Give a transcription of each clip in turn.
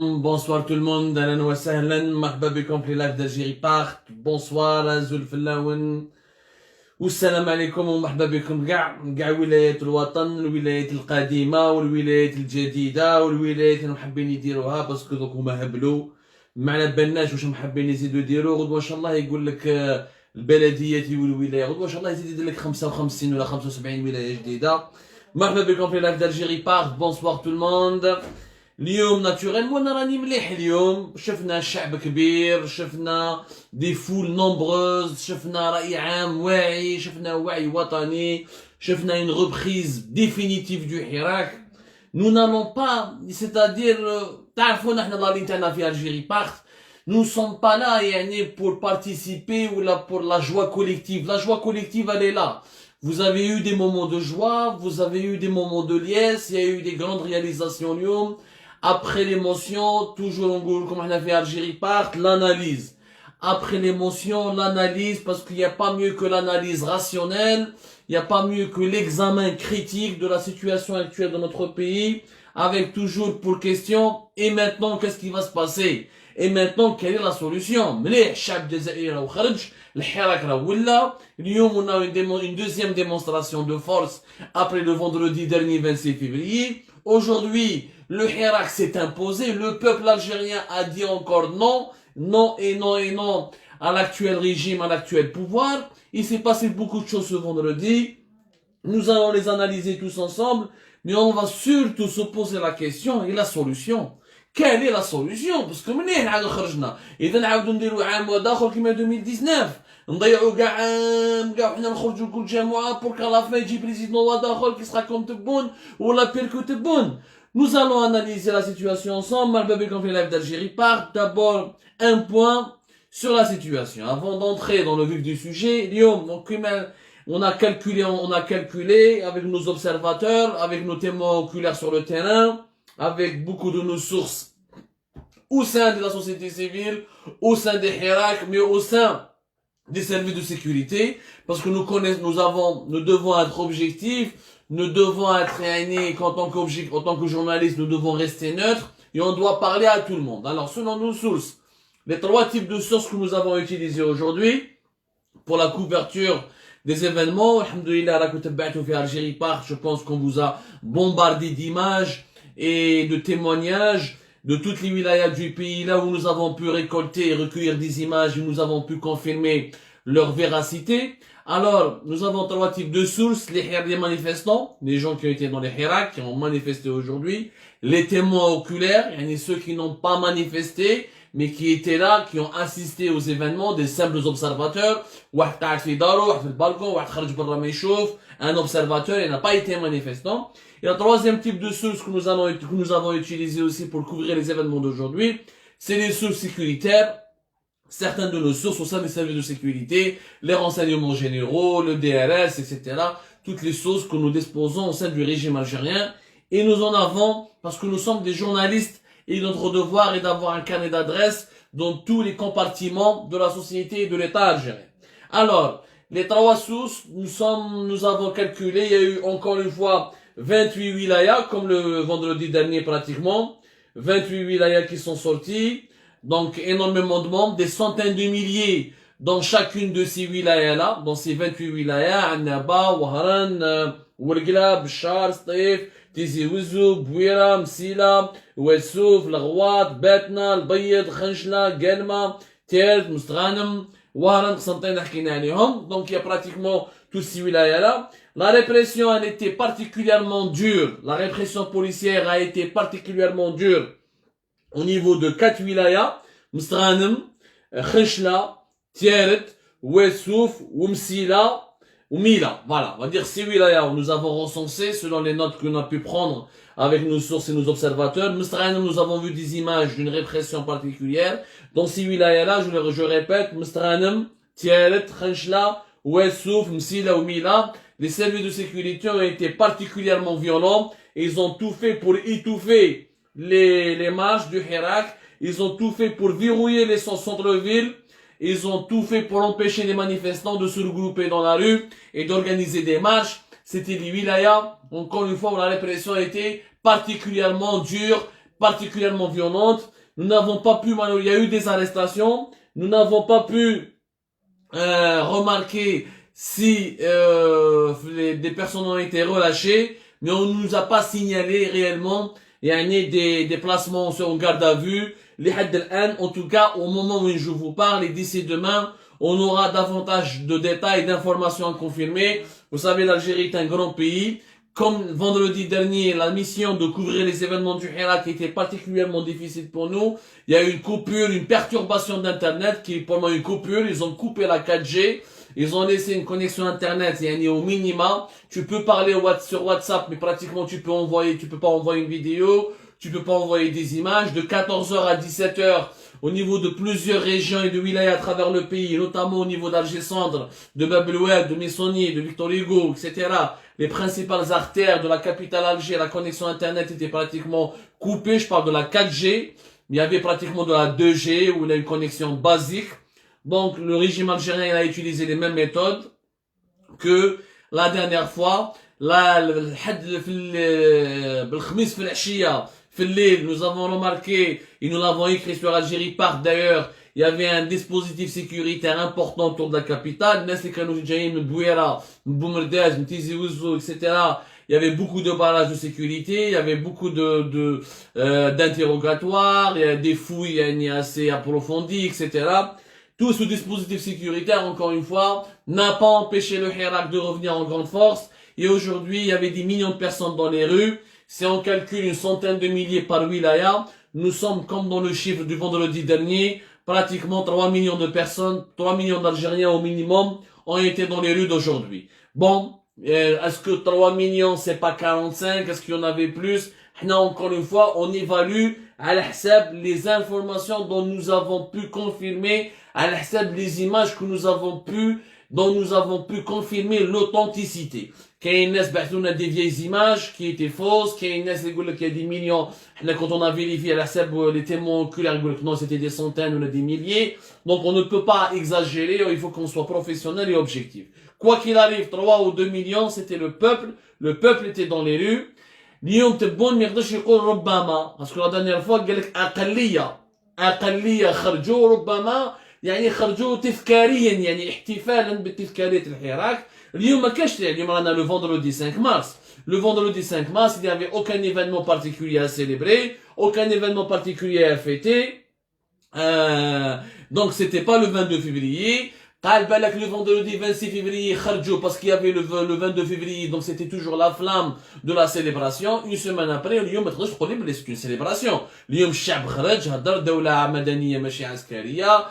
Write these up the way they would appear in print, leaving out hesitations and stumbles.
Bonsoir tout le monde, ahlan wa sahlan, marhaba bikum fi live d'Algérie Part. Bonsoir Azul Fillaoun. والسلام عليكم ومرحبا بكم كاع ولايات الوطن، الولايات القديمة والولايات الجديدة والولايات اللي محبين يديروها باسكو دوك هما هبلوا ما على بالناش واش محبين يزيدوا يديروا. غدوة ان شاء الله يقول لك البلديات والولاية، غدوة ان شاء الله يزيد يدير لك 55 ولا 75 ولاية جديدة. مرحبا بكم في لايف d'Algérie Part. Bonsoir tout le monde. اليوم ناتوريلمون انا راني مليح. اليوم شفنا شعب كبير، شفنا دي فول نومبروز، شفنا رأي عام واعي، شفنا وعي وطني، شفنا une reprise définitive du Hirak. Nous n'allons pas, c'est-à-dire تعرفون احنا ضالين تاعنا في Algérie Part. Nous ne sommes pas là يعني pour participer ou là pour la joie collective. La joie collective elle est là. Vous avez eu des moments de joie, vous avez eu des moments de liesse, il y a eu des grandes réalisations اليوم. Après l'émotion, toujours comme on a fait Algérie Part, l'analyse. Après l'émotion, l'analyse, parce qu'il n'y a pas mieux que l'analyse rationnelle, il n'y a pas mieux que l'examen critique de la situation actuelle de notre pays, avec toujours pour question, et maintenant, qu'est-ce qui va se passer? Et maintenant, quelle est la solution? مليح الشعب الجزائري راه خرج، الحراك راه ولا. اليوم on a une deuxième démonstration de force après le vendredi dernier 26 février. Aujourd'hui, le Hirak s'est imposé, le peuple algérien a dit encore non, non et non et non à l'actuel régime, à l'actuel pouvoir. Il s'est passé beaucoup de choses ce vendredi. Nous allons les analyser tous ensemble, mais on va surtout se poser la question et la solution. Quelle est la solution? Parce que منين عاد خرجنا اذا نعاودوا نديروا عام واحد اخر كيما 2019 نضيعوا كاع عام كاع وحنا نخرجوا كل جمعه pour qu'à la fin يجي بريزيدون واحد اخر qui sera comme تبون ولا pire que تبون. Nous allons analyser la situation ensemble. Malbabé qu'on fait live d'Algérie Part. D'abord un point sur la situation avant d'entrer dans le vif du sujet. Lyon, on a calculé avec nos observateurs, avec nos témoins oculaires sur le terrain, avec beaucoup de nos sources au sein de la société civile, au sein des Hirak, mais au sein des services de sécurité, parce que nous devons être objectifs, nous devons être en tant que journaliste, nous devons rester neutres, et on doit parler à tout le monde. Alors, selon nos sources, les trois types de sources que nous avons utilisées aujourd'hui, pour la couverture des événements, alhamdoulilah, Algérie Part, je pense qu'on vous a bombardé d'images et de témoignages de toutes les wilayas du pays, là où nous avons pu récolter et recueillir des images, et nous avons pu confirmer leur véracité. Alors, nous avons trois types de sources: les manifestants, les gens qui ont été dans les Hirak, qui ont manifesté aujourd'hui, les témoins oculaires, et ceux qui n'ont pas manifesté, mais qui étaient là, qui ont assisté aux événements, des simples observateurs, un observateur, il n'a pas été manifestant. Et le troisième type de source que nous avons utilisé aussi pour couvrir les événements d'aujourd'hui, c'est les sources sécuritaires. Certaines de nos sources au sein des services de sécurité, les renseignements généraux, le DRS, etc. Toutes les sources que nous disposons au sein du régime algérien. Et nous en avons parce que nous sommes des journalistes et notre devoir est d'avoir un carnet d'adresses dans tous les compartiments de la société et de l'État algérien. Alors, les trois sources, nous avons calculé, il y a eu encore une fois 28 wilayas, comme le vendredi dernier pratiquement, 28 wilayas qui sont sortis, donc énormément de membres, des centaines de milliers dans chacune de ces wilayas-là, dans ces 28 wilayas, Annaba, Wahran, Ouarglab, Char, Stif, Tizi Ouzou, Bouira, Msila, Ouessouf, Lagouat, Betna, Bayed, Khanchla, Gelma, Tiert, Mustghanem, Wahran, Santain, donc il y a pratiquement tous ces wilayas-là. La répression elle était particulièrement dure. La répression policière a été particulièrement dure au niveau de 4 wilayas: Mstghanem, Khanchla, Tieret, Ouessouf, Oumsila, Oumila. Voilà, on va dire 6 wilayas où nous avons recensé selon les notes qu'on a pu prendre avec nos sources et nos observateurs. Mstghanem, nous avons vu des images d'une répression particulière. Dans ces wilayas-là, je répète, Mstghanem, Tieret, Khanchla, Ouessouf, Msila, Oumila, les services de sécurité ont été particulièrement violents. Ils ont tout fait pour étouffer les marches du Hirak. Ils ont tout fait pour verrouiller les centres-villes. Ils ont tout fait pour empêcher les manifestants de se regrouper dans la rue et d'organiser des marches. C'était les wilayas, encore une fois, où la répression a été particulièrement dure, particulièrement violente. Nous n'avons pas pu, il y a eu des arrestations, nous n'avons pas pu remarquer si des personnes ont été relâchées, mais on ne nous a pas signalé réellement des déplacements en garde à vue. En tout cas, au moment où je vous parle, et d'ici demain, on aura davantage de détails, d'informations à confirmer. Vous savez, l'Algérie est un grand pays. Comme vendredi dernier, la mission de couvrir les événements du Hirak était particulièrement difficile pour nous. Il y a eu une coupure, une perturbation d'Internet qui, pendant une coupure, ils ont coupé la 4G. Ils ont laissé une connexion Internet, au minima. Tu peux parler sur WhatsApp, mais pratiquement tu peux pas envoyer une vidéo, tu peux pas envoyer des images. De 14h à 17h, au niveau de plusieurs régions et de wilayas à travers le pays, notamment au niveau d'Alger-Centre, de Bab el Oued, de Messoni, de Victor Hugo, etc. Les principales artères de la capitale Alger, la connexion Internet était pratiquement coupée. Je parle de la 4G, mais il y avait pratiquement de la 2G, où il y a une connexion basique. Donc, le régime algérien il a utilisé les mêmes méthodes que la dernière fois. Là, nous avons remarqué, et nous l'avons écrit sur Algérie Park d'ailleurs, il y avait un dispositif sécuritaire important autour de la capitale. Etc. Il y avait beaucoup de barrages de sécurité, il y avait beaucoup d'interrogatoires, il y a des fouilles assez approfondies, etc. Tout ce dispositif sécuritaire, encore une fois, n'a pas empêché le Hirak de revenir en grande force. Et aujourd'hui, il y avait des millions de personnes dans les rues. Si on calcule une centaine de milliers par wilaya, nous sommes comme dans le chiffre du vendredi dernier, pratiquement 3 millions de personnes, 3 millions d'Algériens au minimum, ont été dans les rues d'aujourd'hui. Bon, est-ce que 3 millions, c'est pas 45? Est-ce qu'il y en avait plus? Encore une fois, on évalue à l'hsab les informations dont nous avons pu confirmer, à l'hsab les images que nous avons pu, dont nous avons pu confirmer l'authenticité. Qu'il y a des vieilles images qui étaient fausses, qu'il y a des millions, quand on a vérifié à l'hsab les témoins oculaires, non, c'était des centaines ou des milliers. Donc on ne peut pas exagérer, il faut qu'on soit professionnel et objectif. Quoi qu'il arrive, 3 ou 2 millions, c'était le peuple était dans les rues. اليوم تبون ما يقدرش يقول ربما باسكو لا دانيير فوا قال لك اقليه خرجوا ربما خرجوا تذكاريا احتفالا بتذكاريه الحراك. اليوم ما كاش اليوم رانا le vendredi 5 mars. Le vendredi 5 mars, il n'y avait aucun événement particulier à célébrer, aucun événement particulier à fêter. Donc c'était pas le 22 février. Le vendredi 26 février, parce qu'il y avait le 22 février, donc c'était toujours la flamme de la célébration. Une semaine après, اليوم ما تقدرش تقول لي c'est une célébration. اليوم الشعب خرج هدر دولة مدنية ماشي عسكرية،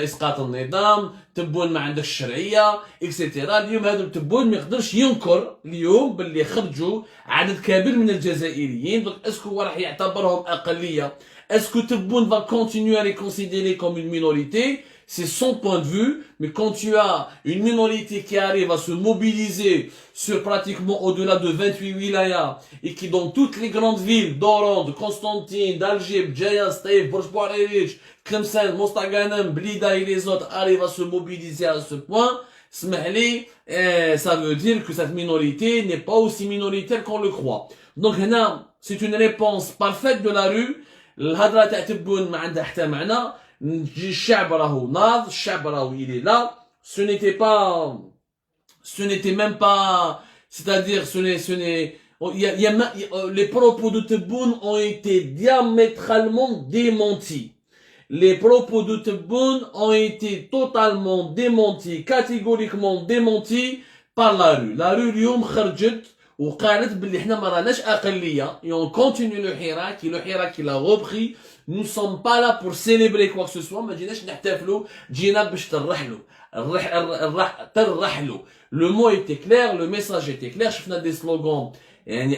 اسقاط النظام، تبون ما عندك الشرعية، اكسيتيرا. اليوم هذا تبون ما يقدرش ينكر اليوم باللي خرجوا عدد كبير من الجزائريين. donc اسكو هو راح يعتبرهم أقلية؟ اسكو تبون va continuer à les considérer comme une minorité? C'est son point de vue, mais quand tu as une minorité qui arrive à se mobiliser sur pratiquement au-delà de 28 wilayas et qui dans toutes les grandes villes d'Oran, de Constantine, d'Alger, Bdjaya, Staïf, Borj-Bouarerich, Tlemcen, Mostaganem, Blida et les autres arrivent à se mobiliser à ce point, ça veut dire que cette minorité n'est pas aussi minoritaire qu'on le croit. Donc là, c'est une réponse parfaite de la rue. الهضره تاع تبون ما عندها حتى معنى. الشعب راهو ناض، الشعب راهو il est là. Ce n'était même pas, c'est-à-dire les propos de Tebboune ont été diamétralement démentis. Les propos de Tebboune ont été totalement démentis, catégoriquement démentis par la rue. La rue اليوم خرجت وقالت باللي احنا ما راناش اقليه. Et on continue le Hirak, et le Hirak il a repris. Nous ne sommes pas là pour célébrer quoi que ce soit. ما جيناش نحتفلوا، جينا باش ترحلوا. ترحلوا. Le mot était clair, le message était clair. شفنا des slogans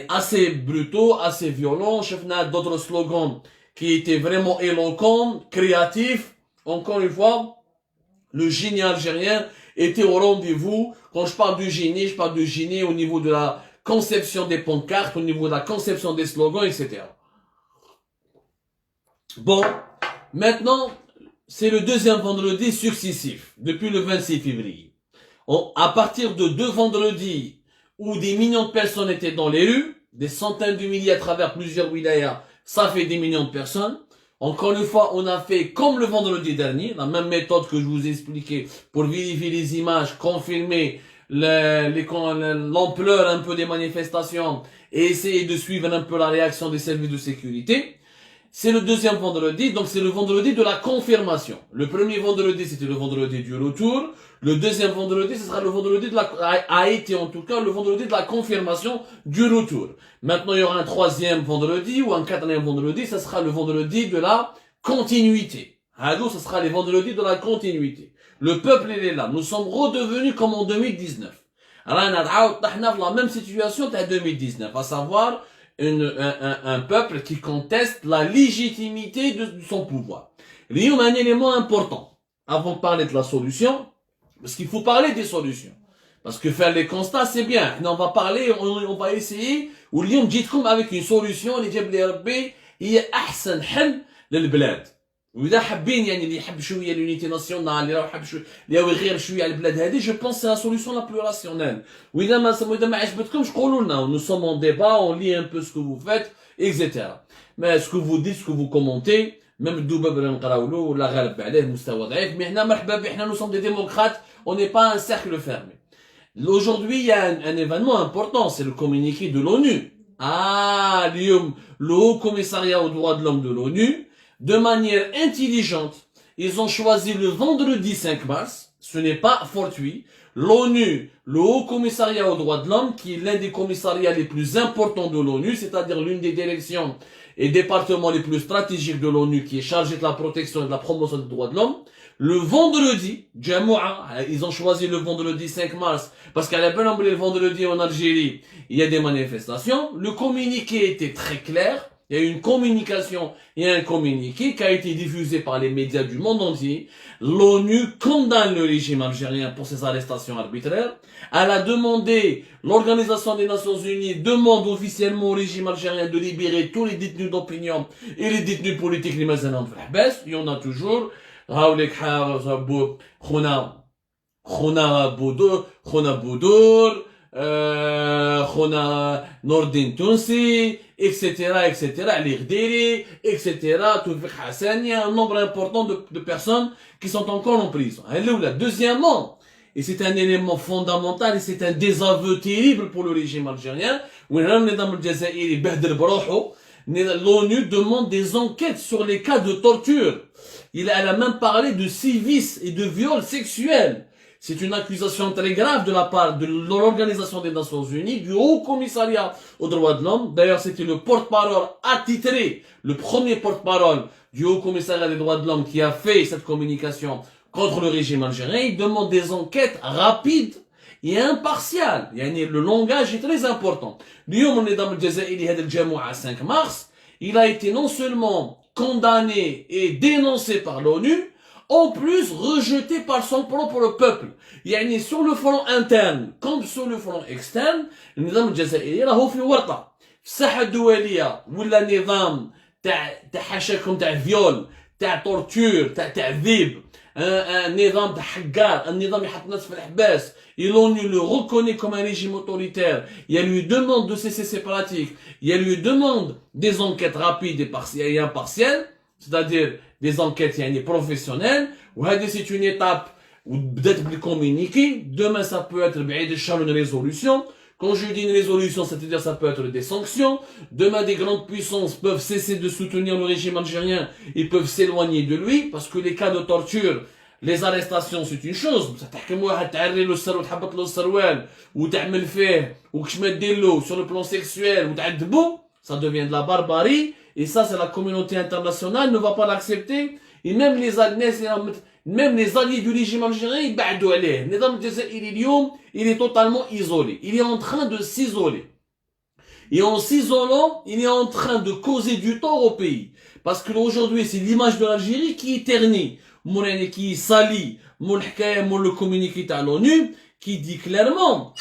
assez brutaux, assez violents. شفنا d'autres slogans qui étaient vraiment éloquents, créatifs. Encore une fois, le génie algérien était au rendez-vous. Quand je parle du génie, je parle du génie au niveau de la conception des pancartes, au niveau de la conception des slogans, etc. Bon, maintenant, c'est le deuxième vendredi successif, depuis le 26 février. À partir de 2 vendredis où des millions de personnes étaient dans les rues, des centaines de milliers à travers plusieurs wilayas, ça fait des millions de personnes. Encore une fois, on a fait comme le vendredi dernier, la même méthode que je vous ai expliqué pour vérifier les images, confirmer l'ampleur un peu des manifestations et essayer de suivre un peu la réaction des services de sécurité. C'est le deuxième vendredi, donc c'est le vendredi de la confirmation. Le premier vendredi, c'était le vendredi du retour. Le deuxième vendredi, ce sera le vendredi a été en tout cas le vendredi de la confirmation du retour. Maintenant, il y aura un troisième vendredi ou un quatrième vendredi, ce sera le vendredi de la continuité. Alors, ce sera les vendredis de la continuité. Le peuple, il est là. Nous sommes redevenus comme en 2019. Alors, on a la même situation qu'en 2019, à savoir un peuple qui conteste la légitimité de son pouvoir. Il y a un élément important avant de parler de la solution, parce qu'il faut parler des solutions. Parce que faire les constats, c'est bien. On va parler, on va essayer, ou اليوم جيتكم avec une solution اللي جاب لي ربي هي أحسن حل للبلاد. وإذا حابين يعني اللي يحب شوية l'unité nationale, اللي يحب شوية اللي يغير شوية على البلاد هذه, je pense c'est la solution la plus rationnelle. وإذا ما عجبتكمش قولوا لنا, nous sommes en débat, on lit un peu ce que vous faites, etc. Mais ce que vous dites, ce que vous commentez, même الدوباب اللي نقراو له ولا غالب عليه مستوى ضعيف, mais احنا مرحبا بنا, احنا nous sommes des démocrates, on n'est pas un cercle fermé. Aujourd'hui, il y a un événement important, c'est le communiqué de l'ONU. Ah, le Haut Commissariat aux droits de l'homme de l'ONU, de manière intelligente, ils ont choisi le vendredi 5 mars, ce n'est pas fortuit. L'ONU, le Haut Commissariat aux droits de l'homme, qui est l'un des commissariats les plus importants de l'ONU, c'est-à-dire l'une des directions et départements les plus stratégiques de l'ONU, qui est chargé de la protection et de la promotion des droits de l'homme, le vendredi, ils ont choisi le vendredi 5 mars, parce qu'à la bonne le vendredi en Algérie, il y a des manifestations. Le communiqué était très clair. Il y a eu une communication et un communiqué qui a été diffusé par les médias du monde entier. L'ONU condamne le régime algérien pour ses arrestations arbitraires. Elle a demandé, l'Organisation des Nations Unies demande officiellement au régime algérien de libérer tous les détenus d'opinion et les détenus politiques. Il y en a toujours. هاوليك خونا بودور خونا نور الدين تونسي etc علي غديري etc توفيق حساني, un nombre important de personnes qui sont encore en prison. Deuxièmement, et c'est un élément fondamental et c'est un désaveu terrible pour le régime algérien, l'ONU demande des enquêtes sur les cas de torture. Elle a même parlé de sévices et de viols sexuels. C'est une accusation très grave de la part de l'Organisation des Nations Unies, du Haut Commissariat aux droits de l'homme. D'ailleurs, c'était le porte-parole attitré, le premier porte-parole du Haut Commissariat des droits de l'homme qui a fait cette communication contre le régime algérien. Il demande des enquêtes rapides et impartiales. Le langage est très important. Le 5 mars, il a été non seulement condamné et dénoncé par l'ONU, en plus rejeté par son propre peuple. Sur le front interne comme sur le front externe, النظام الجزائري راهو في ورطة. في الساحة الدولية ولا نظام تاع حشاكم تاع فيول تاع torture تاع تعذيب, نظام تاع حقار, النظام يحط الناس في الحباس. Et l'ONU le reconnaît comme un régime autoritaire. Il lui demande de cesser ses pratiques. Il lui demande des enquêtes rapides et impartiales, c'est-à-dire des enquêtes professionnelles. C'est une étape où peut-être plus communiqué. Demain, ça peut être une résolution. Quand je dis une résolution, c'est-à-dire ça peut être des sanctions. Demain, des grandes puissances peuvent cesser de soutenir le régime algérien. Ils peuvent s'éloigner de lui parce que les cas de torture, les arrestations, c'est une chose. Sur le plan sexuel, ça devient de la barbarie. Et ça, c'est la communauté internationale ne va pas l'accepter. Et même les alliés du régime algérien, ils بعدوا عليه. النظام الجزائري اليوم, il est totalement isolé. Il est en train de s'isoler. Et en s'isolant, il est en train de causer du tort au pays. Parce que aujourd'hui, c'est l'image de l'Algérie qui est ternie. Qui salit, le communiqué de l'ONU, qui dit clairement,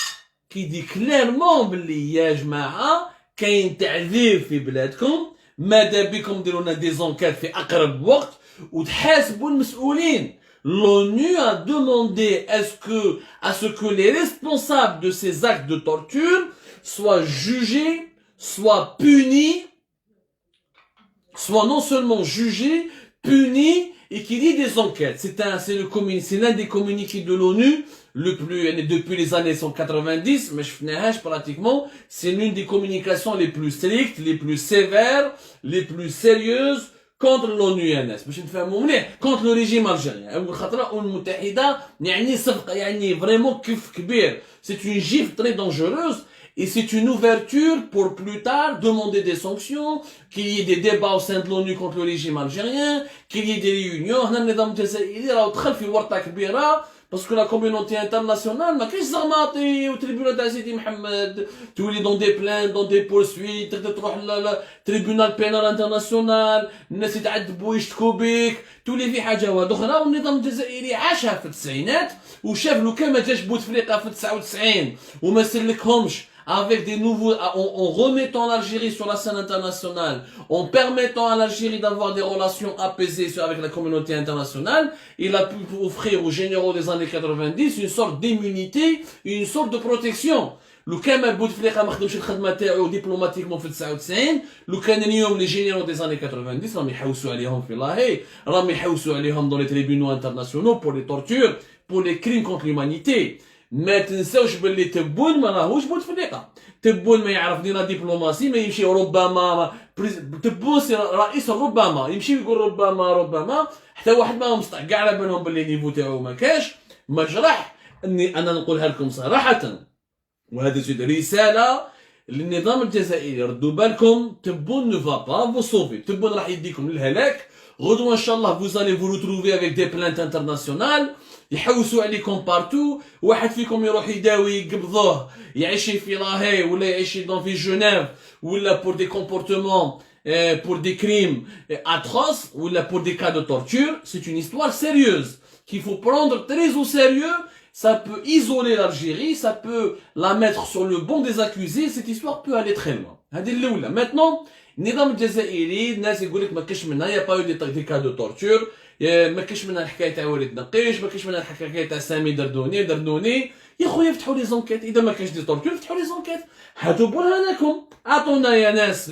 بلي يا جماعة كاين تعذيب في بلادكم, ماذا بكم ديروا لنا des enquêtes في أقرب وقت وتحاسبوا المسؤولين. L'ONU a demandé à ce que les responsables de ces actes de torture soient jugés, soient punis soit non seulement jugé, puni et qu'il y ait des enquêtes. C'est l'un des communiqués de l'ONU le plus, depuis les années 190, mais pratiquement, c'est l'une des communications les plus strictes, les plus sévères, les plus sérieuses contre l'ONU-NS. contre le régime algérien. Vraiment c'est une gifle très dangereuse. Et c'est une ouverture pour plus tard demander des sanctions, qu'il y ait des débats au sein de l'ONU contre le régime algérien, qu'il y ait des réunions. Parce que la communauté internationale, ما كاينش زغماطي وتريبيونال تاع سيدي محمد تولي dans des plaintes, dans des poursuites, تروح للتريبيونال بينال انترناسيونال، الناس يتعذبوا يشتكوا بك، تولي في حاجه واحده اخرى. والنظام الجزائري عاشها في التسعينات وشاف لو كان ما جاش بوتفليقه في 99 وما سلكهمش avec des nouveaux, en remettant l'Algérie sur la scène internationale, en permettant à l'Algérie d'avoir des relations apaisées avec la communauté internationale, il a pu offrir aux généraux des années 90 une sorte d'immunité, une sorte de protection. لو كان ما بوتفليقه ما خدمش الخدمه تاعو دبلوماتيكمون في 99 لو كان اليوم لي جينيرو دي زاني 90 راهم يحوسوا عليهم في لاهي راهم يحوسوا عليهم دون لي تريبيونو انترناسيونال بور لي تورتور بور لي كريم كونتر لومانيتي. ما تنساوش باللي تبون ما راهوش بوتفليقه، تبون ما يعرف دينا دبلوماسي ما يمشي ربما تبون سي رئيس ربما يمشي يقول ربما حتى واحد ما مسطع كاع على بالهم باللي نيفو تاعو ما كاش مجرح. اني انا نقولها لكم صراحه وهذه رساله للنظام الجزائري، ردوا بالكم. تبون ne va pas vous sauver، تبون راح يديكم للهلاك. غدوه ان شاء الله vous allez vous retrouver avec des plaintes internationales يحوسوا عليكم بارتو. واحد فيكم يروح يداوي يقبضوه يعيش في لاهي ولا يعيش في جنيف ولا pour des comportements pour des crimes atroces ولا pour des cas de torture. C'est une histoire sérieuse qu'il faut prendre très au sérieux. Ça peut isoler l'Algérie, ça peut la mettre sur le banc des accusés. Cette histoire peut aller très loin. Maintenant, النظام الجزائري الناس يقول لك ما كاش منها يا با دي كا دو تورتور، ما كاش منها الحكايه تاع وليد نقيش، ما كاش منها الحكايه تاع سامي دردوني. يا خويا فتحوا لي زونكيت، اذا ما كاش دي تورتور فتحوا لي زونكيت، هاتوا برهانكم، اعطونا يا ناس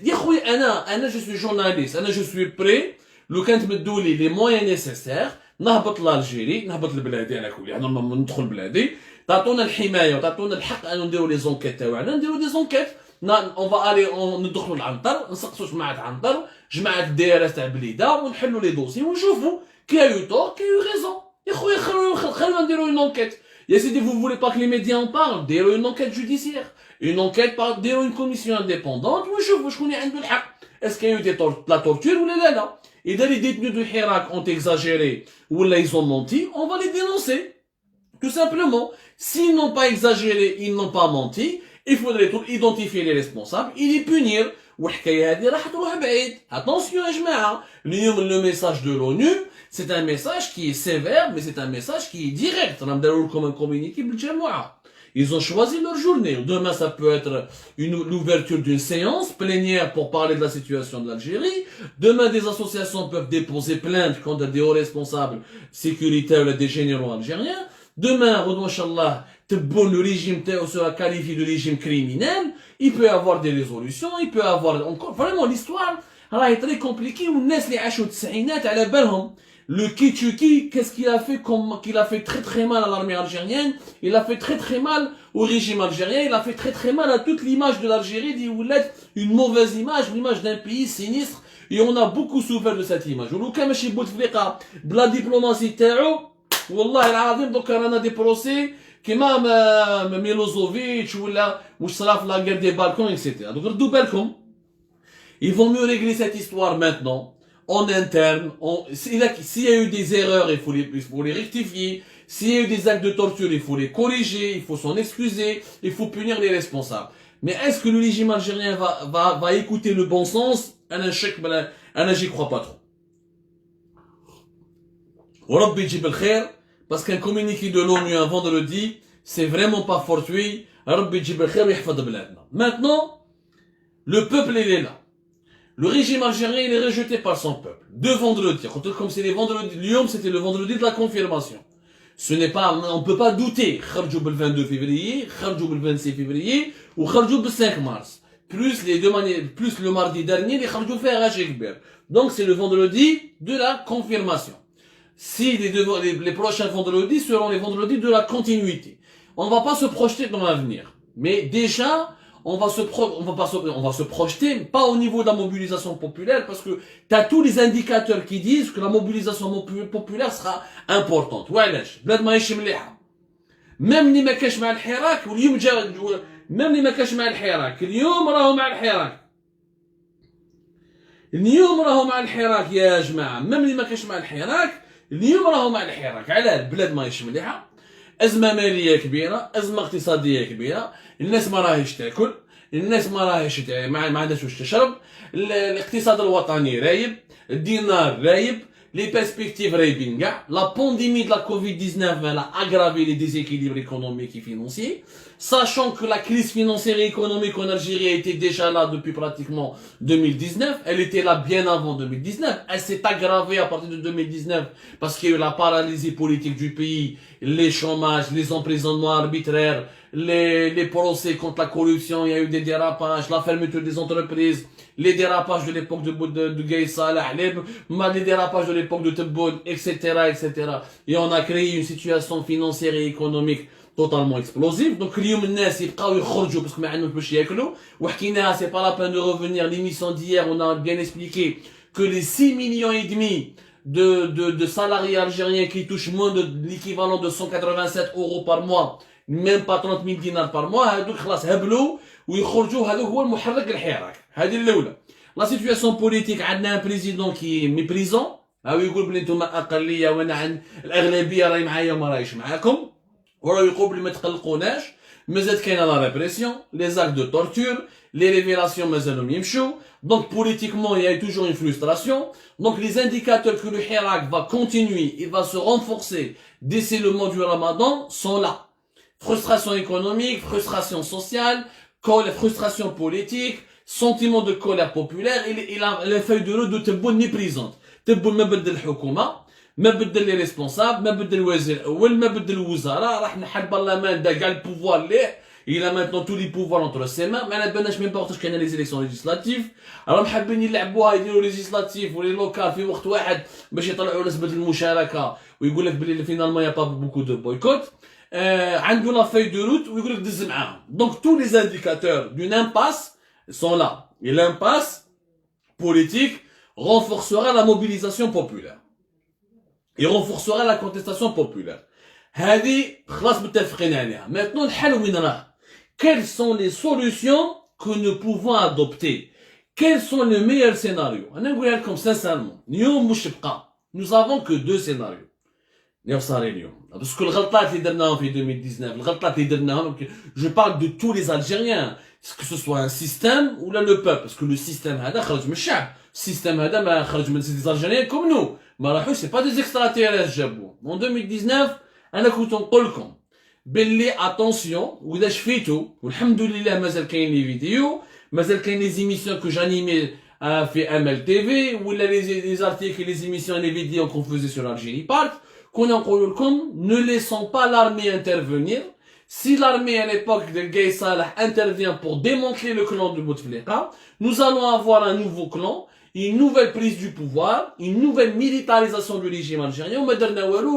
يا خويا انا جو سوي جورناليست، انا جو سوي بري لو كان تمدوا لي لي مويان نيسيسير نهبط لالجيري، نهبط لبلادي على كل يعني ندخل بلادي، تعطونا الحمايه وتعطونا الحق ان نديروا لي زونكيت تاعنا، نديروا دي زونكيت. اون فا الي ندخلوا للعنطر، نسقسوا جماعه عنطر، جماعه الدي ار اس تاع بليده، ونحلوا لي دوسي ونشوفوا كي يو تور كي يو ريزون. يا خويا خلونا نديروا اون انكيت. يا سيدي vous voulez pas que les médias en parlent، ديروا اون انكيت جوديسيير، اون انكيت ديروا اون كوميسيون انديبوندونت ونشوفوا شكون اللي عنده الحق. اسكو يو دي لا تورتور ولا لا؟ اذا لي ديتنيو دو الحراك ont exagéré ولا ils ont menti, on va les dénoncer. Tout simplement. S'ils n'ont pas exagéré, ils n'ont pas menti. Il faudrait identifier les responsables et les punir. Attention à جماعة. Le message de l'ONU, c'est un message qui est sévère, mais c'est un message qui est direct. Comme un communiqué بالجماعة. Ils ont choisi leur journée. Demain, ça peut être l'ouverture d'une séance plénière pour parler de la situation de l'Algérie. Demain, des associations peuvent déposer plainte contre des hauts responsables sécuritaires ou des généraux algériens. Demain, Inch'Allah, le régime sera qualifié de régime criminel. Il peut y avoir des résolutions, il peut y avoir encore. Vraiment, l'histoire est très compliquée. Le Kitchuki, qu'est-ce qu'il a fait qu'il a fait très très mal à l'armée algérienne, il a fait très très mal au régime algérien, il a fait très très mal à toute l'image de l'Algérie, une mauvaise image, l'image d'un pays sinistre, et on a beaucoup souffert de cette image. La diplomatie والله العظيم دوكا رانا دي بروسي كيما ميلوزوفيتش ولا واش صرا في لا غير دي بالكون اكسيتيرا. دوك ردوا بالكم. Ils vont mieux régler cette histoire maintenant en interne. S'il y a eu des erreurs, il faut les rectifier. S'il y a eu des actes de torture, il faut les corriger, il faut s'en excuser, il faut punir les responsables. Mais est-ce que le régime algérien va écouter le bon sens? J'y crois pas trop. وربي يجيب الخير parce qu'un communiqué de l'ONU un vendredi c'est vraiment pas fortuit. ربي يجيب الخير ويحفظ بلادنا. Maintenant le peuple il est là. Le régime algérien il est rejeté par son peuple. Deux vendredis, comme c'est les vendredis, l'Yom c'était le vendredi de la confirmation. Ce n'est pas, on peut pas douter. خرجوا بال 22 février, خرجوا بال 26 février ou خرجوا بال 5 mars. plus le mardi dernier, les خرجوا فيها غاشي كبير. Donc c'est le vendredi de la confirmation. Si les prochains vendredis seront les vendredis de la continuité. On ne va pas se projeter dans l'avenir. Mais déjà, on va se projeter, pas au niveau de la mobilisation populaire, parce que t'as tous les indicateurs qui disent que la mobilisation populaire sera importante. وعلاش؟ بلاد ماهيش مليحة. même اللي ما كانش مع الحراك واليوم même اللي ما كانش مع الحراك اليوم راهو مع الحراك. اليوم راهو مع الحراك يا جماعة. même اللي ما كانش مع الحراك اليوم راهو مع الحراك. علاه؟ البلاد ماهيش مليحة. أزمة مالية كبيرة، أزمة اقتصادية كبيرة، الناس ما راهيش تاكل، الناس ما راهيش ما عندهاش واش تشرب، الاقتصاد الوطني رايب، الدينار رايب، les perspectives رايبين كاع، la pandémie de la Covid-19 elle a aggravé les déséquilibres économiques et financiers, sachant que la crise financière et économique en Algérie était déjà là depuis pratiquement 2019, elle était là bien avant 2019, elle s'est aggravée à partir de 2019 parce qu'il y a eu la paralysie politique du pays, les chômages, les emprisonnements arbitraires, les procès contre la corruption, il y a eu des dérapages, la fermeture des entreprises, les dérapages de l'époque de Gaye Salah, les dérapages de l'époque de Tebboune, etc., etc. Et on a créé une situation financière et économique totalement explosive. Donc, اليوم الناس يبقاو يخرجوا parce que ما عندهمش باش ياكلوا. وحكيناها, c'est pas la peine de revenir. L'émission d'hier, on a bien expliqué que les 6 millions et demi de salariés algériens qui touchent moins de l'équivalent de 187 euros par mois, même pas 30 000 dinars par mois, هادوك خلاص هبلوا ويخرجوا. هذا هو المحرك الحراك. هذه الأولى. La situation politique, عندنا un président qui est méprisant. يقول بلي نتوما أقلية وأنا عند الأغلبية راهي معايا وما راهيش معاكم. وراه يقول بلي ما تقلقوناش. مازال كاينة la répression, les actes de torture, les révélations مازالهم يمشوا. Donc politiquement, il y a toujours une frustration. Donc les indicateurs que le Hirak va continuer, il va se renforcer d'ici le mois du Ramadan sont là. Frustration économique, frustration sociale, frustration politique, sentiment de colère populaire. Il a les feuilles de route de Tebboune méprisante. Tebboune ما بدل الحكومة، ما بدل les responsables, ما بدل الوزير الأول، ما بدل الوزراء، راح نحل برلمان دا كاع البوفوار ليه. Il a maintenant tous les pouvoirs entre ses mains. ما بالناش même pas وقتاش كاين les élections législatives. راهم حابين يلعبوها يديروا législatives ولي لوكال في وقت واحد باش يطلعوا نسبة المشاركة ويقول لك بلي finalement il y a pas beaucoup de boycott. عنده la feuille de route ويقول لك دز معاهم. Donc tous les indicateurs d'une impasse sont là. Et l'impasse politique renforcera la mobilisation populaire. Et renforcera la contestation populaire. هذه خلاص متفقين عليها. Maintenant الحل وين راه؟ Quelles sont les solutions que nous pouvons adopter? Quels sont les meilleurs scénarios? أنا نقولها لكم sincèrement. اليوم مش بقى. Nous avons que deux scénarios. اللي صار اليوم. Parce que الغلطات اللي درناهم في 2019, الغلطات اللي درناهم, je parle de tous les Algériens. Que ce soit un système ou là le peuple. Parce que le système هذا خرج من الشعب. السيستم هذا ما خرج من des Algériens comme nous. ما راحوش, c'est pas des extraterrestres جابوه. En 2019, أنا كنت نقول لكم باللي attention وإذا شفيتوا والحمد لله مازال كاين لي فيديو, مازال كاين لي زيميسيون que j'animais في ML TV ولا les articles et les émissions et les vidéos qu'on faisait sur Algérie Part. كنا نقول لكم ne laissons pas l'armée intervenir. Si l'armée à l'époque de Gaye Salah intervient pour démanteler le clan de Bouteflika, nous allons avoir un nouveau clan, une nouvelle prise du pouvoir, une nouvelle militarisation du régime algérien.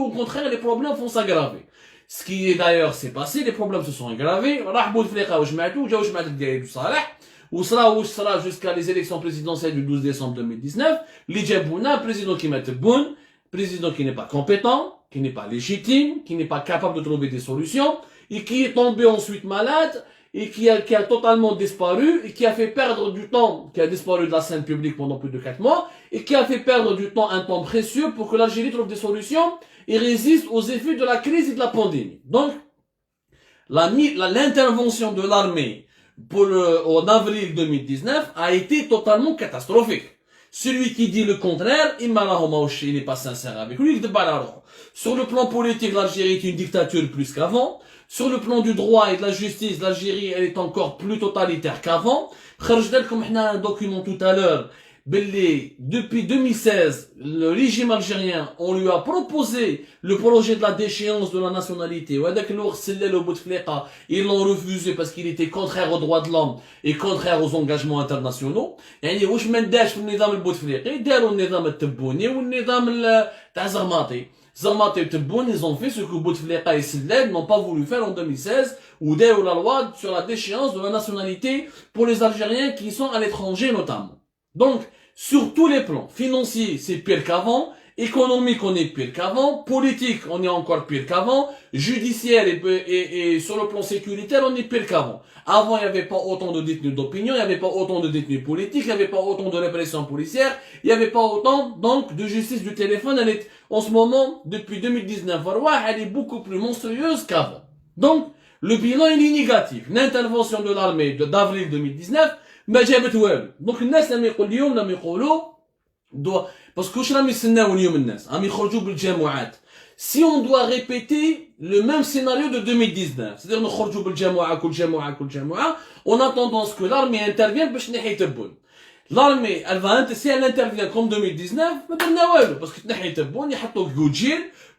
Au contraire, les problèmes vont s'aggraver. Ce qui est d'ailleurs s'est passé, les problèmes se sont aggravés. راح بوتفليقة وجماعته جاو جماعة القايد وصالح وصرا jusqu'à les élections présidentielles du 12 décembre 2019. اللي جابونا président كيما تبون, président qui n'est pas compétent, qui n'est pas légitime, qui n'est pas capable de trouver des solutions, et qui est tombé ensuite malade, et qui a totalement disparu, et qui a fait perdre du temps, qui a disparu de la scène publique pendant plus de 4 mois, et qui a fait perdre du temps, un temps précieux, pour que l'Algérie trouve des solutions, et résiste aux effets de la crise et de la pandémie. Donc, l'intervention de l'armée en avril 2019 a été totalement catastrophique. Celui qui dit le contraire, il n'est pas sincère avec lui. Sur le plan politique, l'Algérie est une dictature plus qu'avant. Sur le plan du droit et de la justice, l'Algérie elle est encore plus totalitaire qu'avant. خرجنا لكم احنا un document tout à l'heure depuis 2016, le régime algérien, on lui a proposé le projet de la déchéance de la nationalité. Ils l'ont refusé parce qu'il était contraire aux droits de l'homme et contraire aux engagements internationaux. يعني واش ما نداش في النظام البوتفليقي داروا النظام التبوني والنظام تاع زغماطي. Zermatt et Tebboune, ils ont fait ce que Bouteflika et Silled n'ont pas voulu faire en 2016, ou dès la loi sur la déchéance de la nationalité pour les Algériens qui sont à l'étranger notamment. Donc, sur tous les plans, financier, c'est pire qu'avant, économique, on est pire qu'avant, politique, on est encore pire qu'avant, judiciaire et sur le plan sécuritaire, on est pire qu'avant. Avant, il n'y avait pas autant de détenus d'opinion, il n'y avait pas autant de détenus politiques, il n'y avait pas autant de répression policière, il n'y avait pas autant, donc, de justice du téléphone. Elle est, en ce moment, depuis 2019, elle est beaucoup plus monstrueuse qu'avant. Donc, le bilan, il est négatif. L'intervention de l'armée d'avril 2019, ما جابت والو. دونك الناس لما يقول اليوم لما يقولوا باسكو واش راهم يستناو اليوم الناس راهم يخرجوا بالجماعات. Si on doit répéter le même scénario de 2019, c'est-à-dire نخرجوا بالجماعة كل جماعة, on a tendance que l'armée intervienne باش تنحي تبون. L'armée, elle va, si elle intervient comme 2019, ما درنا والو, parce que تنحي تبون يحطوا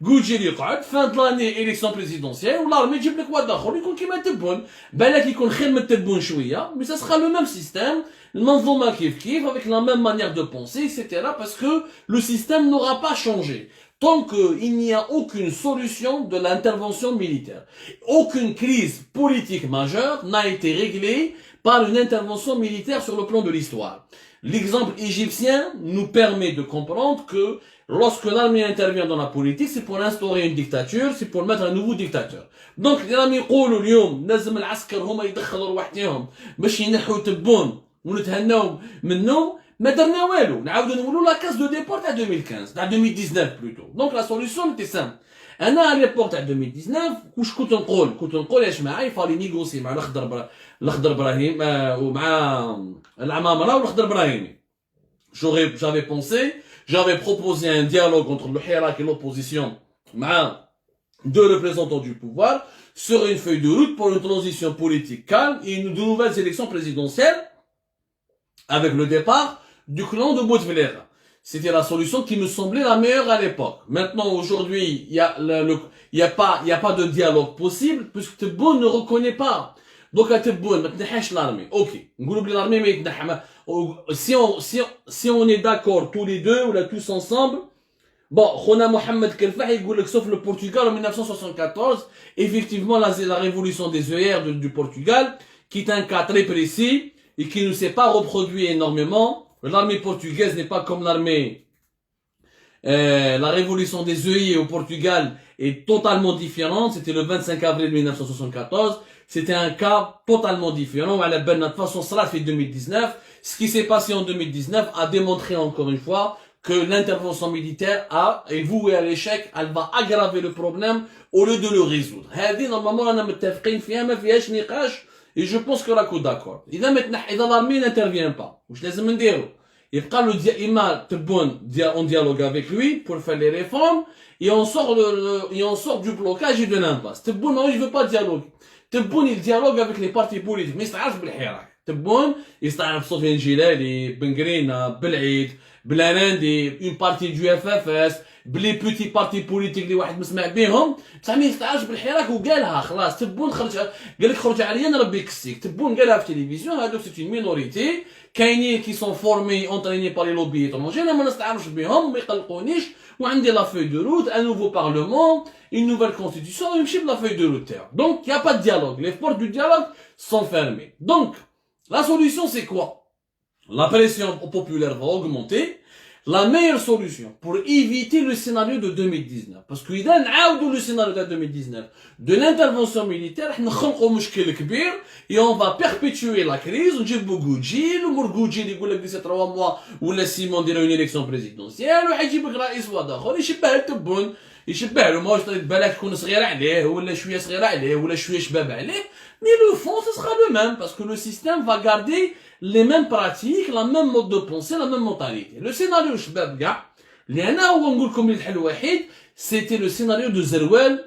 جوجيل يقعد fin de l'année élection présidentielle و l'armée تجيب لك واحد اخر يكون كيما تبون, بالك يكون خير من تبون شويه, mais ça sera le même système, المنظومه كيف avec la même manière de penser, etc. parce que le système n'aura pas changé. Tant qu'il n'y a aucune solution de l'intervention militaire, aucune crise politique majeure n'a été réglée par une intervention militaire sur le plan de l'histoire. L'exemple égyptien nous permet de comprendre que lorsque l'armée intervient dans la politique, c'est pour instaurer une dictature, c'est pour mettre un nouveau dictateur. Donc, les armées يقولوا اليوم لازم العسكر هما يدخلوا رواحتهم باش ينحوا تبون ونتهناو منه. ما درنا والو, نعاودو نقولوا لا كاس دو ديبور تاع 2015 تاع 2019 plutôt. Donc la solution était simple. انا على ليبور تاع 2019 واش كنت نقول يا جماعه يفالي نيغوسي مع الاخضر ابراهيم ومع العمامره والاخضر ابراهيمي. J'avais proposé un dialogue entre le Hirak et l'opposition, deux représentants du pouvoir, sur une feuille de route pour une transition politique calme et de nouvelles élections présidentielles, avec le départ du clan de Bouteflika. C'était la solution qui me semblait la meilleure à l'époque. Maintenant, aujourd'hui, il y a pas de dialogue possible, puisque Tebboune ne reconnaît pas. Donc, à Tebboune, maintenant, l'armée. Ok. L'armée, mais si on est d'accord tous les deux, ou là tous ensemble, bon, Khona Mohamed Kelfah, il dit que sauf le Portugal en 1974, effectivement, la révolution des œillères du Portugal, qui est un cas très précis, et qui ne s'est pas reproduit énormément. L'armée portugaise n'est pas comme la révolution des œillets au Portugal est totalement différente. C'était le 25 avril 1974. C'était un cas totalement différent. À la bonne façon, cela fait 2019. Ce qui s'est passé en 2019 a démontré encore une fois que l'intervention militaire est vouée à l'échec. Elle va aggraver le problème au lieu de le résoudre. Normalement, on a متفقين فيها ما فيهاش نقاش. Et je pense que là, d'accord. إذا l'armée n'intervient pas, واش لازم نديرو؟ يبقى له إما تبون on dialogue avec lui pour faire les réformes et on sort du blocage et de l'impasse. تبون non, il veut pas dialoguer. تبون il dialogue avec les partis politiques, ما يستعرفش بالحراك. تبون يستعرف سفيان جلالي, بنقرينة, بالعيد, بلاناندي, une partie du FFS, بلي بوتي بارتي بوليتيك اللي واحد مسمع بيهم, بصح ما يستعرفش بالحراك وقالها خلاص. تبون خرج قال لك خرج عليا انا ربي يكسيك. تبون قالها في التلفزيون. هذوك سيت اون مينوريتي كاينين كي سون فورمي اونتريني بار لي لوبي ايترونجي. انا ما نستعرفش بهم, ما يقلقونيش, وعندي لا فeuille de route, un nouveau parlement, une nouvelle constitution, ويمشي بلا feuille de route تاعو. Donc il y a pas de dialogue, les portes du dialogue sont fermées. Donc la solution c'est quoi? La pression populaire va augmenter. La meilleure solution pour éviter le scénario de 2019, parce que إذا نعاودوا le scénario de 2019 de l'intervention militaire, احنا نخلقوا مشكل كبير et on va perpétuer la crise. ونجيبوا جوجيل ومرجوجيل يقول لك ديسي 3 mois ولا 6 mois نديروا une élection présidentielle, وحيجيب لك رئيس واحد اخر يشبه تبون, يشبه له, ما بالك تكون صغير عليه ولا شويه صغير عليه ولا شويه شباب عليه. Mais le fond, ce sera le même, parce que le système va garder les mêmes pratiques, la même mode de pensée, la même mentalité. Le scénario شباب كاع اللي انا هو نقول لكم الحل وحيد, c'était le scénario de Zerouel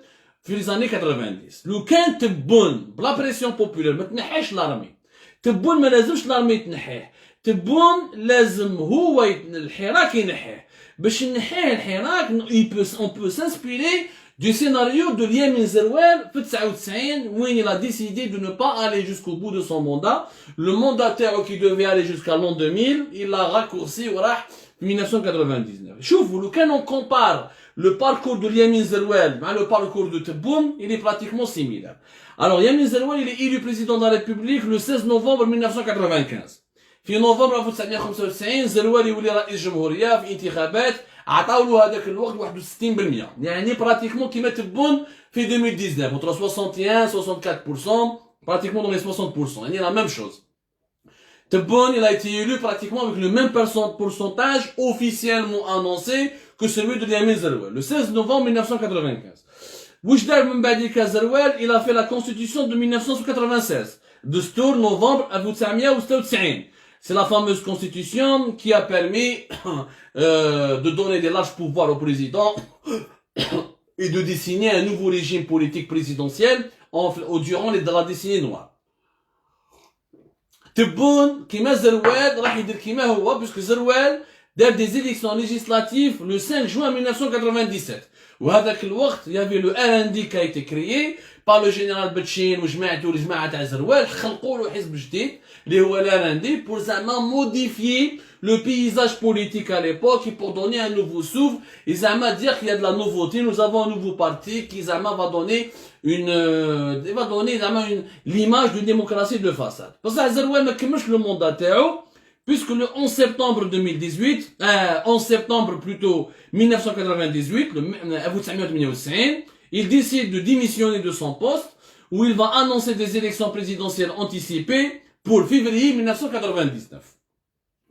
في les années 90. لو كان تبون بلا بريسيون بوبولير ما تنحيش لارمي, تبون ما لازمش لارمي تنحيه, تبون لازم هو الحراك ينحيه باش ينحيه الحراك on peut s'inspirer du scénario de Liamin Zerouel في 99 où il a décidé de ne pas aller jusqu'au bout de son mandat. Le mandataire qui devait aller jusqu'à l'an 2000, il l'a raccourci au 1999. شوفوا لو كان on compare le parcours de Liamin Zerouel avec le parcours de Tebboune, il est pratiquement similaire. Alors Liamin Zerouel, il est élu président de la République le 16 novembre 1995. في نوفمبر 1995 زروال يولي رئيس جمهورية في انتخابات عطاو له هذاك الوقت 61%، يعني براتيكمون كيما تبون في 2019 entre 61 64%، pratiquement dans les 60%، يعني la même chose. Tebboune, il a été élu pratiquement avec le même pourcentage officiellement annoncé que celui de Liamin Zerouel, le 16 novembre 1995. واش دار من بعد زروال؟ il a fait la constitution de 1996 دستور نوفمبر 1996. C'est la fameuse constitution qui a permis de donner des larges pouvoirs au président et de dessiner un nouveau régime politique présidentiel durant la décennie noire. Tebboune, كيما زروال راح يدير كيما هو puisque زروال دار des élections législatives le 5 juin 1997. وهذاك الوقت il y avait le RND qui a été créé par le général Betchin وجماعته الجماعة تاع زروال خلقوا له حزب جديد اللي هو l'RND pour زعما modifier le paysage politique à l'époque et pour donner un nouveau souffle et زعما dire qu'il y a de la nouveauté. Nous avons un nouveau parti qui زعما va donner l'image d'une démocratie de façade. بصح زروال ما كملش le mandat تاعو puisque le 11 septembre 2018 11 septembre plutôt 1998 il décide de démissionner de son poste où il va annoncer des élections présidentielles anticipées pour février 1999.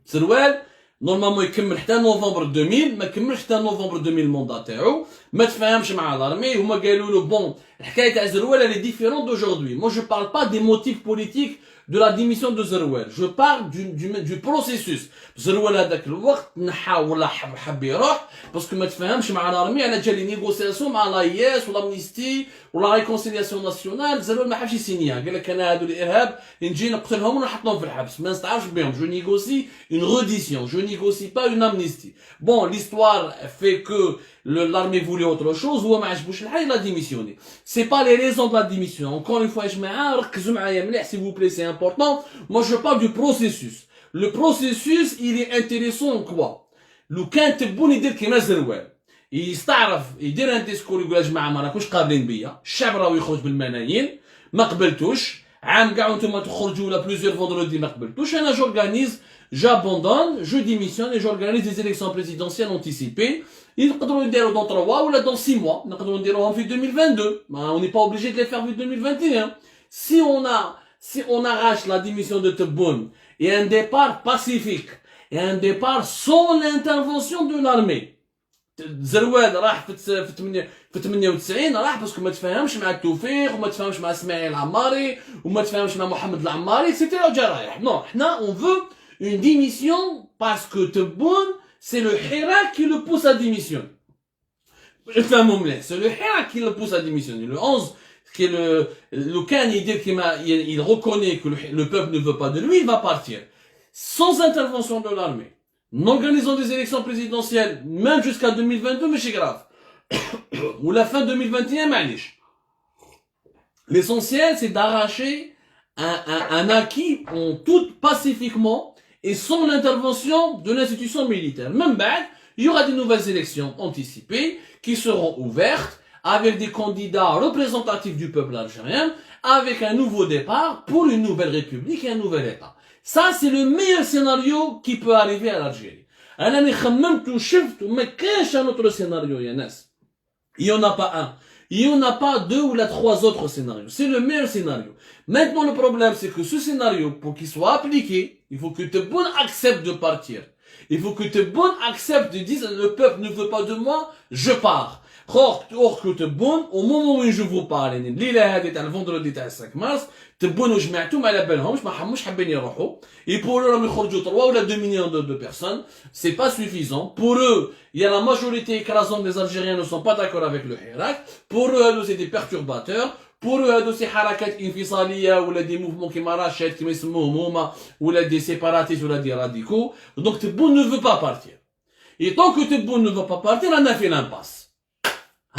زروال نورمالمون يكمل حتى نوفمبر 2000 ما كملش حتى نوفمبر 2000 الموندا تاعو ما تفاهمش مع لارمي هما قالوا له بون الحكايه تاع زروال elle est différente d'aujourd'hui. Moi je parle pas des motifs politiques de la démission de Zerouel. Je parle du processus. Zerouel هذاك الوقت نحا ولا حب يروح باسكو ما تفاهمش مع الارمي على جا لي نيغوسياسيون مع لايس ولا امنيستي ولا ريكونسيلياسيون ناسيونال. زروال ما حبش يسينيها قال لك انا هادو الارهاب نجي نقتلهم ونحطهم في الحبس ما نستعرفش بهم. Je négocie une reddition, je négocie pas une amnistie. Bon, l'histoire fait que l'armée voulait autre chose هو ما عجبوش الحال il a démissionné. C'est pas les raisons de la démission. Encore une fois يا جماعه ركزوا معايا مليح s'il vous plaît, c'est important. Moi je parle du processus. Le processus il est intéressant quoi. لو كان تبون يدير كيما زروال يستعرف يدير ان ديسكور يقول يا جماعه ما راكوش قابلين بيا الشعب راهو يخرج بالملايين ما قبلتوش عام كاع وانتم تخرجوا ولا بليزيور فوندردي ما قبلتوش انا جورغانيز j'abandonne, je démissionne et j'organise des élections présidentielles anticipées. يقدروا يديروا dans 3 ولا dans 6 mois. نقدروا نديروهم في 2022. On n'est pas obligé de les faire en 2021. Si on arrache la démission de Tebboune et un départ pacifique et un départ sans l'intervention de l'armée. زروال راح في 98 راح باسكو ما تفاهمش مع التوفيق وما تفاهمش مع اسماعيل العماري وما تفاهمش مع محمد العماري سيتي راه جا رايح. Non, حنا on veut une démission parce que Tebboune c'est le Hirak qui le pousse à démissionner. C'est le Hirak qui le pousse à démissionner. Le 11 qui est le Khan il reconnaît que le peuple ne veut pas de lui, il va partir sans intervention de l'armée. En organisant des élections présidentielles, même jusqu'à 2022, mais c'est grave. Ou la fin 2021, معليش. L'essentiel, c'est d'arracher un acquis en tout pacifiquement et sans l'intervention de l'institution militaire. Même بعد, il y aura des nouvelles élections anticipées qui seront ouvertes avec des candidats représentatifs du peuple algérien, avec un nouveau départ pour une nouvelle république et un nouvel État. Ça, c'est le meilleur scénario qui peut arriver à l'Algérie. أنا خممت وشفت وما كانش un autre scénario يا ناس. Il y en a pas un. Il y en a pas 2 ou 3 autres scénarios. C'est le meilleur scénario. Maintenant, le problème, c'est que ce scénario, pour qu'il soit appliqué, il faut que Tebboune accepte de partir. Il faut que Tebboune accepte de dire, le peuple ne veut pas de moi, je pars. Or que Tebboune, au moment où je vous parle, الليلة هذه تاع الفندرedi تاع 5 مارس, تبون وجماعتهم على بالهمش ما حموش حابين يروحوا. Et pour eux, راهم يخرجوا 3 ou 2 millions de personnes. C'est pas suffisant. Pour eux, il y a la majorité écrasante des Algériens ne sont pas d'accord avec le Hirak. Pour eux, c'est des perturbateurs. pour eux هادو سي حركات انفصاليه ولا دي موفمون كيما راشد كيما يسموهم هما ولا دي سيباراتيست ولا دي راديكو. Donc Tebboune ne veut pas partir. Et tant que Tebboune ne veut pas partir, on a fait l'impasse.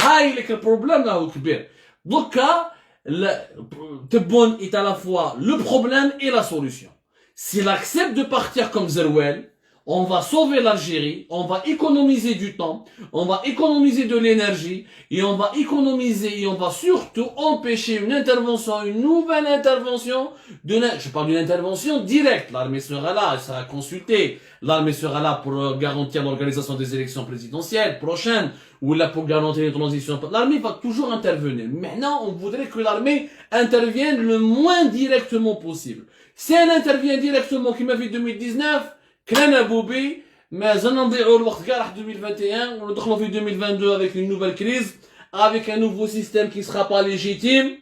هاي لك البروبلème راهو كبير. دوكا Tebboune est à la fois le problème et la solution. S'il accepte de partir comme Zerouel, on va sauver l'Algérie, on va économiser du temps, on va économiser de l'énergie, et on va économiser, et on va surtout empêcher une intervention, une nouvelle intervention, je parle d'une intervention directe. L'armée sera là, elle sera consultée, l'armée sera là pour garantir l'organisation des élections présidentielles prochaines, ou là pour garantir les transitions. L'armée va toujours intervenir. Maintenant, on voudrait que l'armée intervienne le moins directement possible. Si elle intervient directement, qui m'a fait 2019, كلنا بوبي مازال نضيعوا الوقت كاع راح 2021 وندخلوا في 2022 avec une nouvelle crise, avec un nouveau système qui sera pas légitime,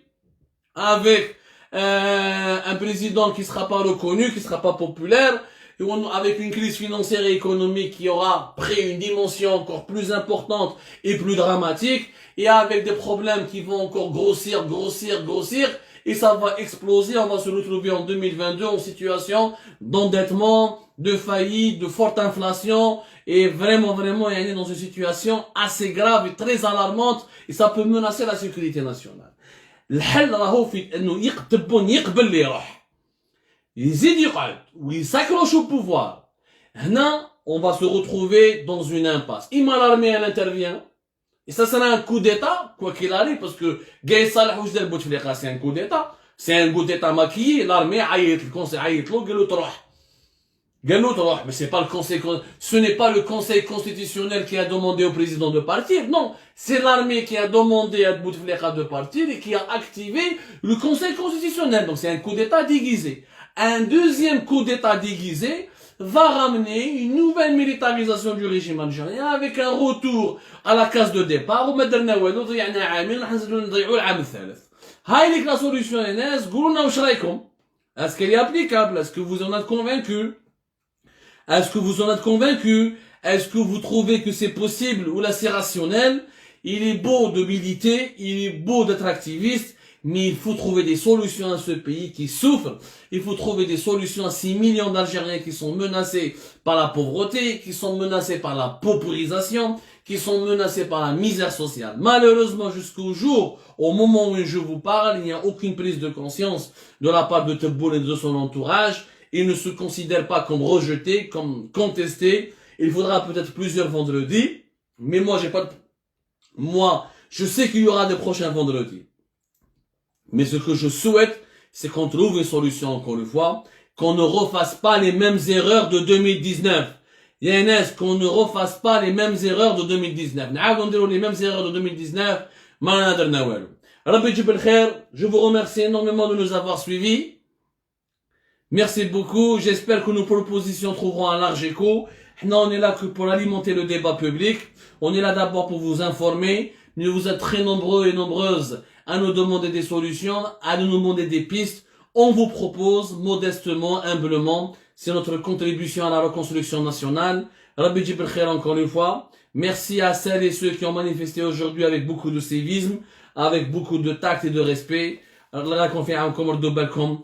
avec un président qui sera pas reconnu, qui sera pas populaire, et avec une crise financière et économique qui aura pris une dimension encore plus importante et plus dramatique, et avec des problèmes qui vont encore grossir, et ça va exploser. On va se retrouver en 2022 en situation d'endettement, de faillite, de forte inflation, et vraiment, il y a dans une situation assez grave et très alarmante, et ça peut menacer la sécurité nationale. الحل راهو في انه Tebboune يقبل اللي يروح يزيد يقعد ويساكروش au pouvoir. هنا on va se retrouver dans une impasse. Ima l'armée elle intervient, et ça sera un coup d'état quoi qu'il arrive, parce que Gaye Saleh وجدال بوتفليقه c'est un coup d'état, c'est un coup d'état maquillé. L'armée عيط الكونسي عيط له قال له تروح mais c'est pas le conseil, ce n'est pas le conseil constitutionnel qui a demandé au président de partir, non, c'est l'armée qui a demandé à Bouteflika de partir et qui a activé le conseil constitutionnel. Donc c'est un coup d'état déguisé. Un deuxième coup d'état déguisé va ramener une nouvelle militarisation du régime algérien, avec un retour à la case de départ. هاي la solution les ناس قولوا لنا واش رايكم. Est-ce qu'elle est applicable? Est-ce que vous en êtes convaincu? Est-ce que vous en êtes convaincu? Est-ce que vous trouvez que c'est possible ou là c'est rationnel? Il est beau de militer, il est beau d'être activiste, mais il faut trouver des solutions à ce pays qui souffre. Il faut trouver des solutions à 6 millions d'Algériens qui sont menacés par la pauvreté, qui sont menacés par la paupérisation, qui sont menacés par la misère sociale. Malheureusement, jusqu'au jour, au moment où je vous parle, il n'y a aucune prise de conscience de la part de Tebboune et de son entourage. Ils ne se considèrent pas comme rejetés, comme contestés. Il faudra peut-être plusieurs vendredis, mais moi, je sais qu'il y aura des prochains vendredis. Mais ce que je souhaite, c'est qu'on trouve une solution encore une fois, qu'on ne refasse pas les mêmes erreurs de 2019. Yanes, qu'on ne refasse pas les mêmes erreurs de 2019. Les mêmes erreurs de 2019, je vous remercie énormément de nous avoir suivis. Merci beaucoup. J'espère que nos propositions trouveront un large écho. On est là que pour alimenter le débat public. On est là d'abord pour vous informer. Mais vous êtes très nombreux et nombreuses à nous demander des solutions, à nous demander des pistes. On vous propose modestement, humblement. C'est notre contribution à la reconstruction nationale. Rabbi Djibril Khair encore une fois. Merci à celles et ceux qui ont manifesté aujourd'hui avec beaucoup de civisme, avec beaucoup de tact et de respect. Allah confie à